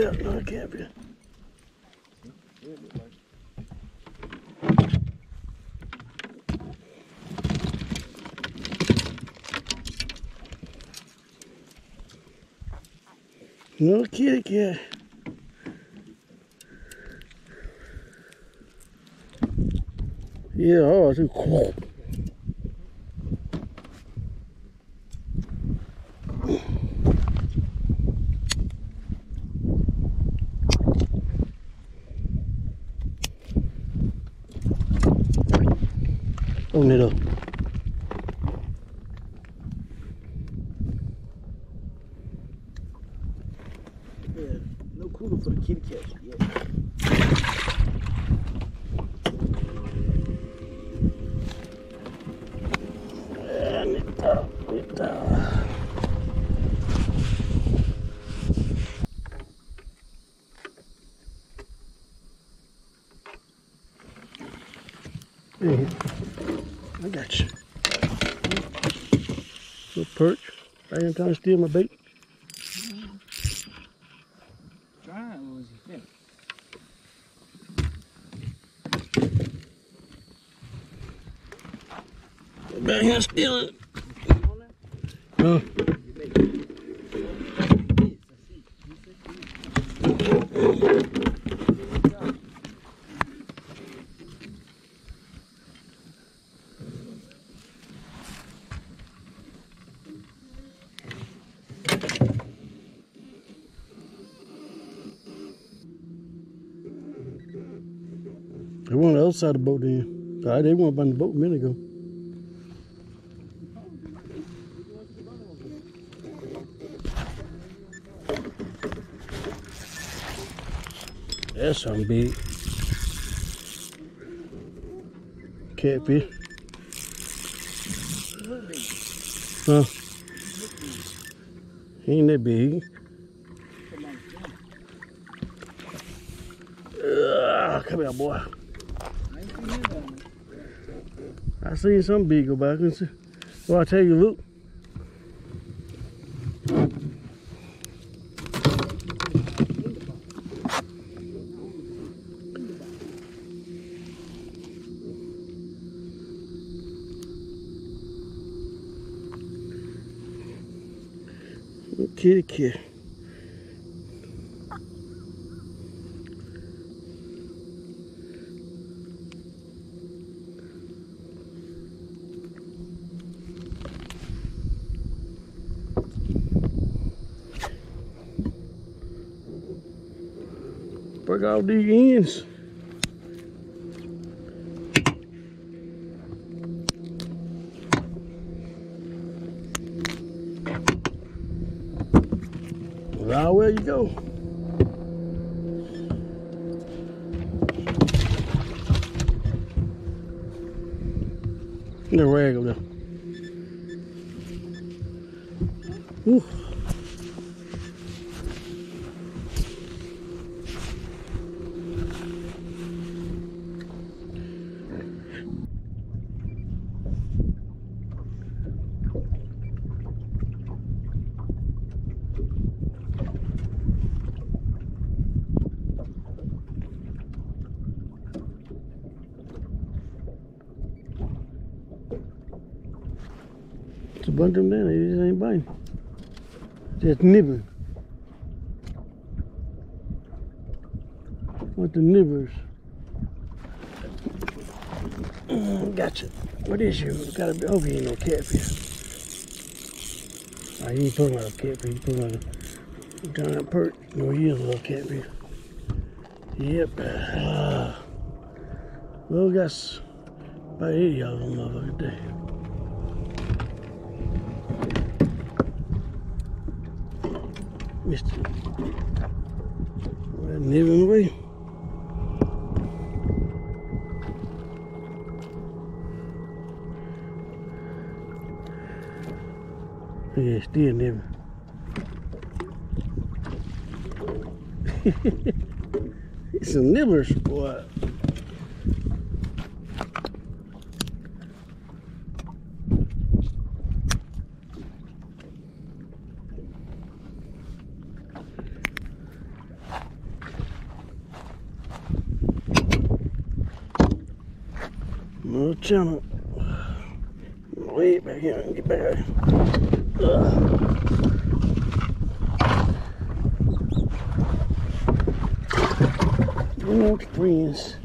Yeah, no, catfish. No kitty cat. Yeah, oh, it's cool. Oh, no. Yeah, no cooler for the kitty cat yet. Hey, I got you. Little perch. Right in trying to steal my bait. Dry or was he thick? Back here stealing. Huh? They were on the other side of the boat then. They weren't by the boat a minute ago. That's something big. Catfish. Huh? He ain't that big. Come here, boy. I seen some big go back and see. Well, I tell you, look. Kitty cat. Break all these ends. Well, where you go? The rag over there. Whew. It's a bunch of them down there. They just ain't biting. Just nibbling. With the nibbers. Gotcha. What is you? Gotta be. Okay, ain't no catfish. You ain't pulling out a catfish. You pulling out a giant perch. No, he is a little catfish. Yep. Well, we got about 80 of them motherfuckers today. Missed it. We're nibbling away. Yeah, still nibbling. It's some nibblers, boy. channel. Way back here and get back. Getting out your friends.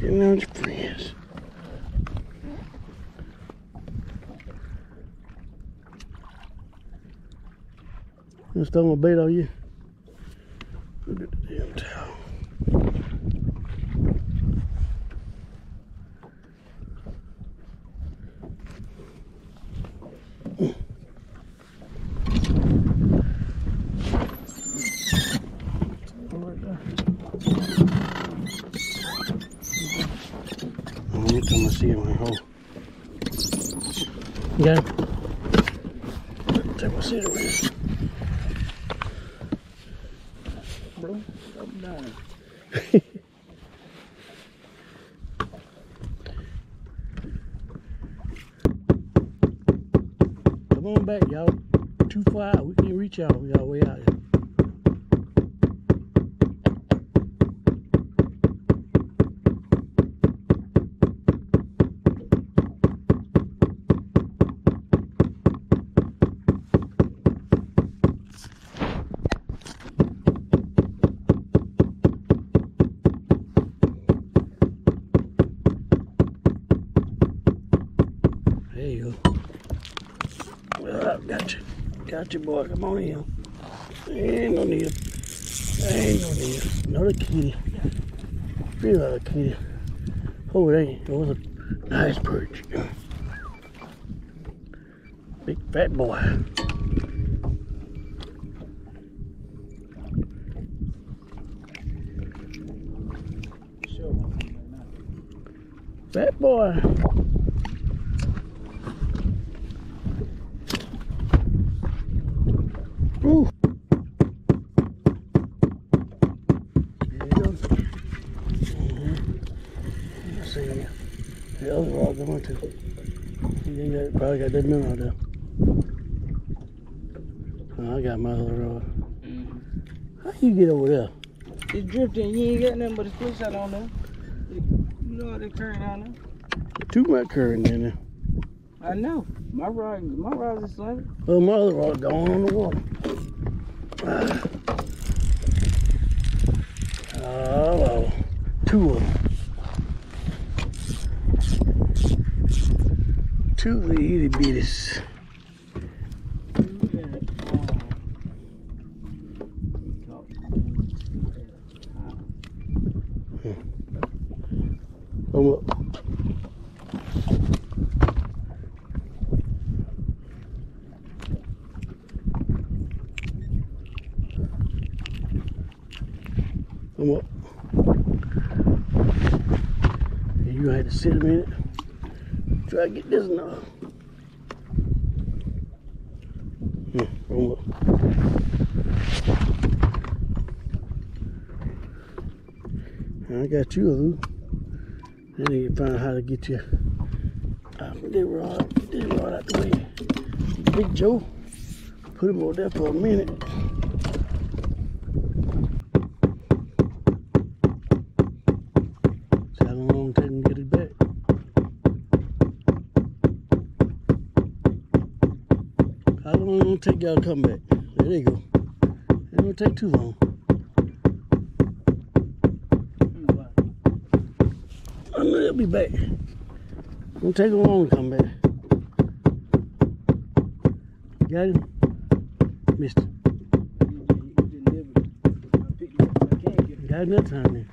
Getting out your friends. You stole my bait on you? Look at the damn towel. Let me come and see it in my hole. Yeah. Take my seat over here. Bro, I'm down. Come on back, y'all. Too far out. We can't reach y'all. We got way out here. There you go. Well, got you. Got you, boy. Come on in. Ain't no need. Ain't no need. Another kitty. Real other kitty. Oh, it ain't. It was a nice perch. Big fat boy. Fat boy. Ooh. There you go. Let's see the other rod going to. You probably got that minnow out there. Oh, I got my other rod. How you get over there? It's drifting. You ain't got nothing but a fish out on there. You know the current down there. Too much current in there. I know. My rod's is slanted. Oh, my other rod gone on the water. Oh, well. Two of them. Two of the itty bitties. Come up. Come up. You gonna have to sit a minute. Try to get this now. Come up. I got you, Lou. I need to find out how to get you out of this rod out the way. Big Joe, put him over there for a minute. See how long it take him to get it back. How long it gonna take y'all to come back? There they go. It don't take too long. I know they'll be back. Don't take them long to come back. Got him? Missed it. Got him that time then.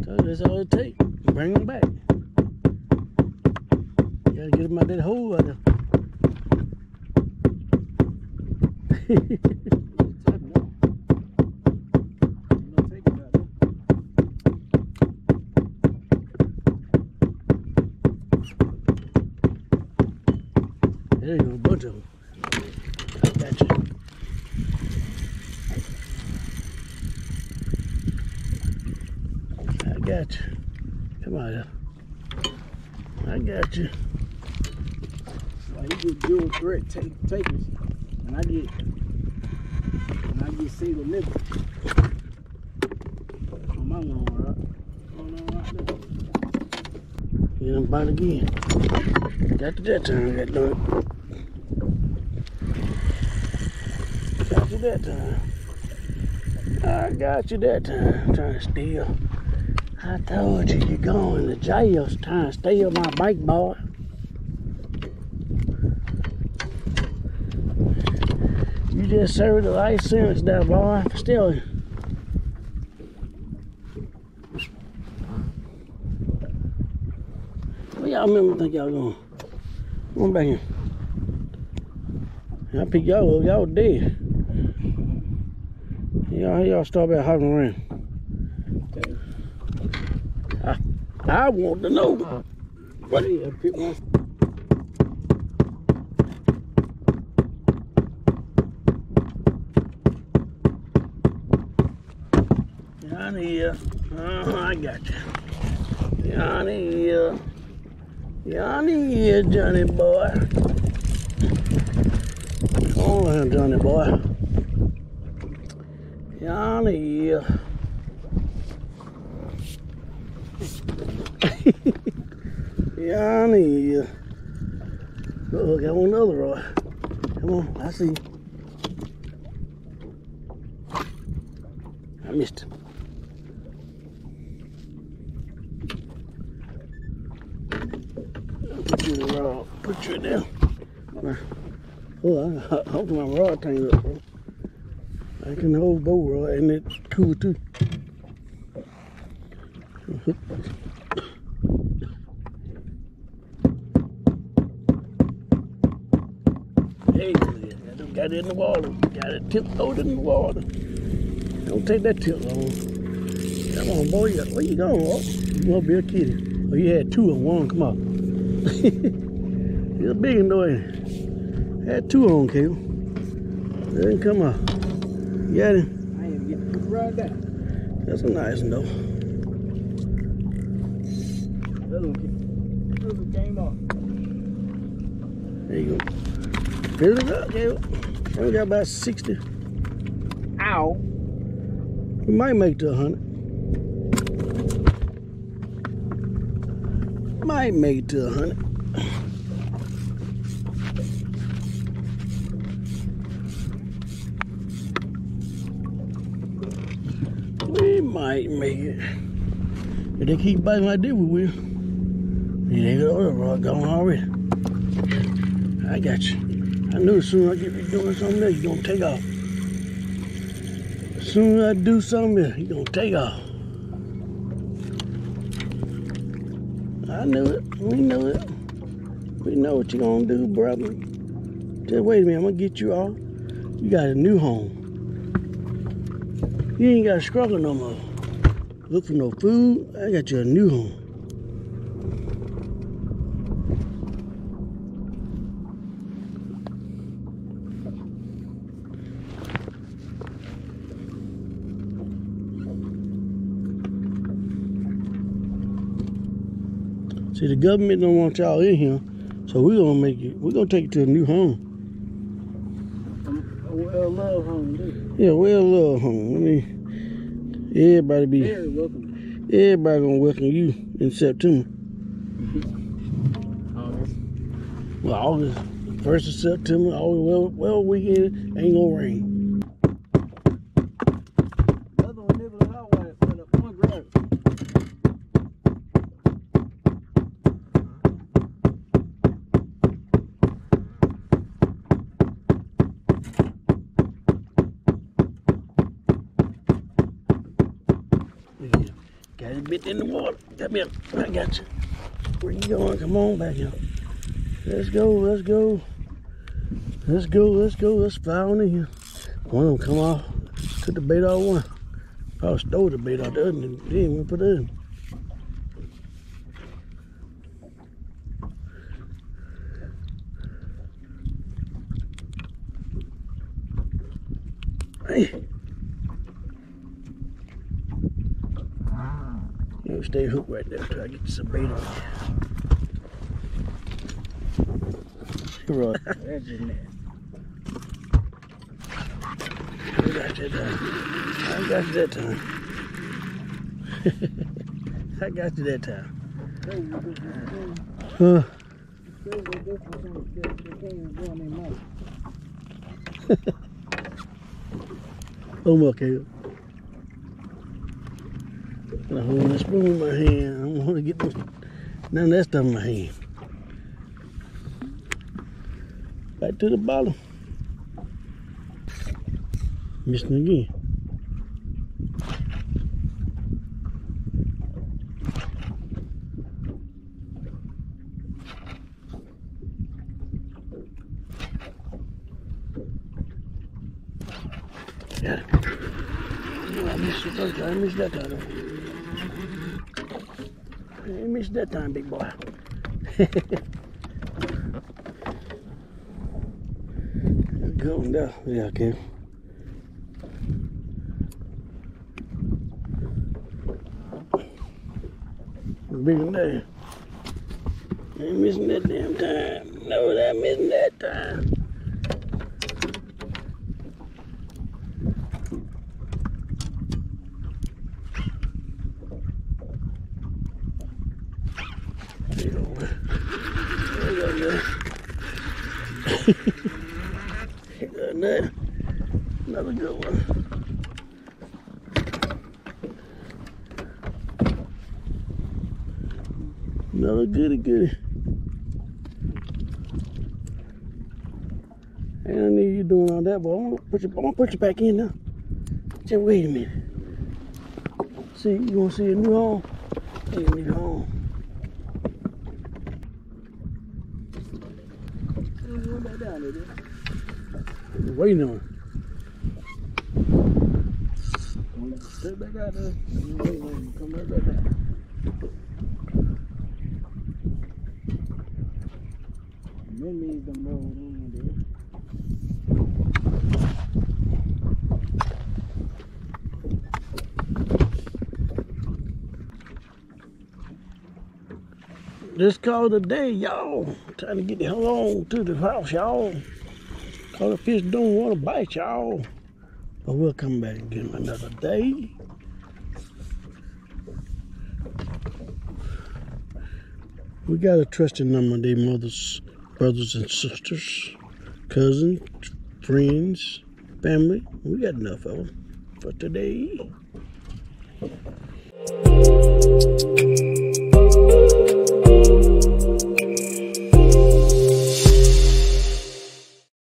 So that's all it takes. Bring them back. You gotta get them out that hole out there. There you go, a bunch of them. I got you. I got you. Come on here. I got you. Well, he just do a great takers, and I did. I get single nipple. On my long rod. Right there. You done bite again. Got you that time, got done. Got you that time. I got you that time. Trying to steal. I told you, you're going to jail. Trying to steal my bike, boy. You just served a life sentence there, boy, for stealing. Where y'all remember think y'all going? Come on back here. I pick y'all up, y'all dead. Y'all start back hopping around. I want to know. What is it? Pick one. Johnny here. I got you. Johnny here. Johnny here, Johnny boy. Come on, Johnny boy. Johnny here. Johnny here. Oh, got one other rod. Come on, I see you. I missed him. Put you in the rod. Put you down. Oh, I hope my rod tangled up, bro. I can hold both rod and it's cool too. Hey, got it in the water. Got it tiptoed in the water. Don't take that tip long. Come on, boy. Where you going, boy? You want to be a kitty. Oh, you had two on one. Come on. You're a big one, though, ain't it? Had two on, Cable. Then come on. You got him? I ain't getting the right down. That's a nice one, though. That one came off. There you go. Fill it up, Cable. Only got about 60. Ow. We might make it to 100. Might make it to 100. We might make it. If they keep biting like this, we will. Yeah, they got the other rod gone already. I got you. I knew as soon as I get you doing something else, you're gonna take off. As soon as I do something else, you're gonna take off. I knew it. We knew it. We know what you're gonna do, brother. Just wait a minute, I'm gonna get you off. You got a new home. You ain't gotta struggle no more. Look for no food. I got you a new home. See, the government don't want y'all in here, so we're gonna make it. We're gonna take it to a new home. A well-loved home, dude. Yeah, well-loved home. I mean, everybody be. Very welcome. Everybody gonna welcome you in September. August. Well, August, 1st of September, always well weekend, ain't gonna rain. Other one nibble and I want it. Put up one grab. Got it bit in the water. Come here, I got you. Where you going? Come on back here. Let's go, let's go. Let's go, let's go. Let's fly on in here. One of them come off. Took the bait off one. Probably stole the bait off the other and then we put it in. Hey. You stay hooked right there until I get some bait on you. Right. That's just nasty. got you that time. I got you that time. I got you that time. Huh? Oh my God. I hold that spoon in my hand. I don't want to get none of that stuff in my hand. Back to the bottom. Missing again. Got it. I missed the first time. I missed that time. I missed that time, big boy. Go down. Yeah, I can. Big one there. I ain't missing that damn time. No, I'm missing that time. Another good one. Another goody. I don't need you doing all that, but I'm gonna put you back in now. Just wait a minute. See, you wanna see a new home? Hey, a new home. Waiting on it. Step back out there. Come right back out. Memories done rolled in there. Just call it a day, y'all. Trying to get the hell on to the house, y'all. Cause the fish don't want to bite, y'all. But we'll come back and get them another day. We got a trusted number of their mothers, brothers and sisters, cousins, friends, family. We got enough of them for today.